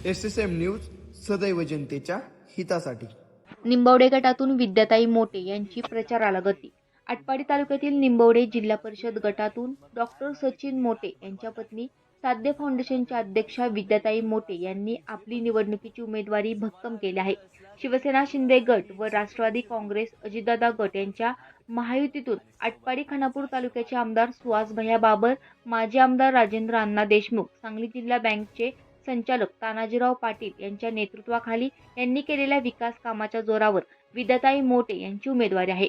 SSM news सदैव जनतेच्या हितासाठी। निंबवडे गटातून विद्याताई मोटे यांची प्रचाराला गती। आटपाडी तालुक्यातील निंबवडे जिल्हा परिषद गटातून डॉक्टर सचिन मोटे यांच्या पत्नी साध्य फाउंडेशनच्या अध्यक्षा विद्याताई मोटे यांनी आपली निवडणुकीची उमेदवारी भक्कम केली आहे। शिवसेना शिंदे गट व राष्ट्रवादी काँग्रेस अजितदादा गट यांच्या महायुतीतून आटपाडी खानापूर तालुक्याचे आमदार सुहास भैया बाबर, माजी आमदार राजेंद्र अण्णा देशमुख, सांगली जिल्हा बँकचे संचालक तानाजीराव पाटील यांच्या नेतृत्वाखाली यांनी केलेल्या विकास कामाच्या जोरावर विद्याताई मोटे यांची उमेदवारी आहे।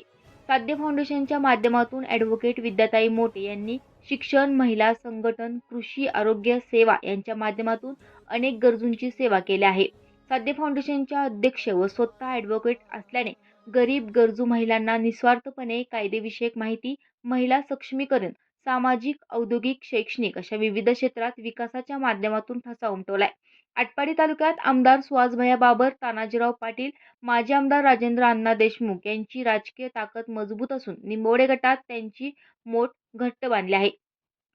साध्य फाउंडेशनच्या माध्यमातून ॲडव्होकेट विद्याताई मोटे यांनी शिक्षण, महिला संघटन, कृषी, आरोग्य सेवा यांच्या माध्यमातून अनेक गरजूंची सेवा केली आहे। साध्य फाउंडेशनच्या अध्यक्ष व स्वतः ॲडव्होकेट असल्याने गरीब गरजू महिलांना निस्वार्थपणे कायदेविषयक माहिती, महिला सक्षमीकरण, सामाजिक, औद्योगिक, शैक्षणिक अशा विविध क्षेत्रात विकासाच्या माध्यमातून ठसा उमटवलाय। आटपाडी तालुक्यात आमदार सुहास भैया बाबर, तानाजीराव पाटील, माजी आमदार राजेंद्र अण्णा देशमुख यांची राजकीय ताकद मजबूत असून निंबवडे गटात त्यांची मोठ घट्ट बांधली आहे।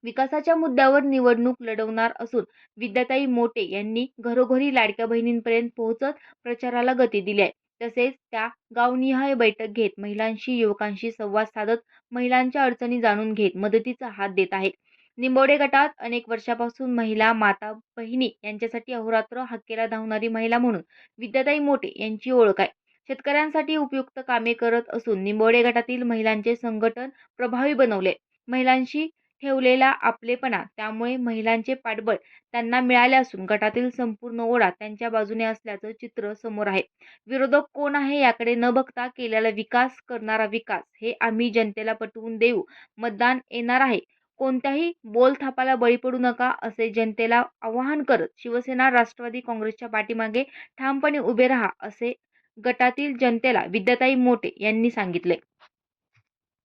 विकासाच्या मुद्द्यावर निवडणूक लढवणार असून विद्याताई मोटे यांनी घरोघरी लाडक्या बहिणींपर्यंत पोहोचत प्रचाराला गती दिली आहे। तसेच त्या गावनिहाय बैठक घेत महिलांशी, युवकांशी संवाद साधत महिलांच्या अडचणी जाणून घेत मदतीचा हात देत आहेत। निंबवडे गटात अनेक वर्षापासून महिला, माता, बहिणी यांच्यासाठी अहोरात्र हाकेला धावणारी महिला म्हणून विद्याताई मोटे यांची ओळख आहे। शेतकऱ्यांसाठी उपयुक्त कामे करत असून निंबवडे गटातील महिलांचे संघटन प्रभावी बनवले। महिलांशी ठेवलेला आपलेपणा, त्यामुळे महिलांचे पाठबळ त्यांना मिळाले असून गटातील संपूर्ण ओढा त्यांच्या बाजूने असल्याचं चित्र समोर आहे। विरोधक कोण आहे याकडे न बघता केलेला विकास, करणारा विकास हे आम्ही जनतेला पटवून देऊ। मतदान येणार आहे, कोणत्याही बोलथापाला बळी पडू नका असे जनतेला आवाहन करत शिवसेना, राष्ट्रवादी काँग्रेसच्या पाठीमागे ठामपणे उभे राहा असे गटातील जनतेला विद्याताई मोटे यांनी सांगितले।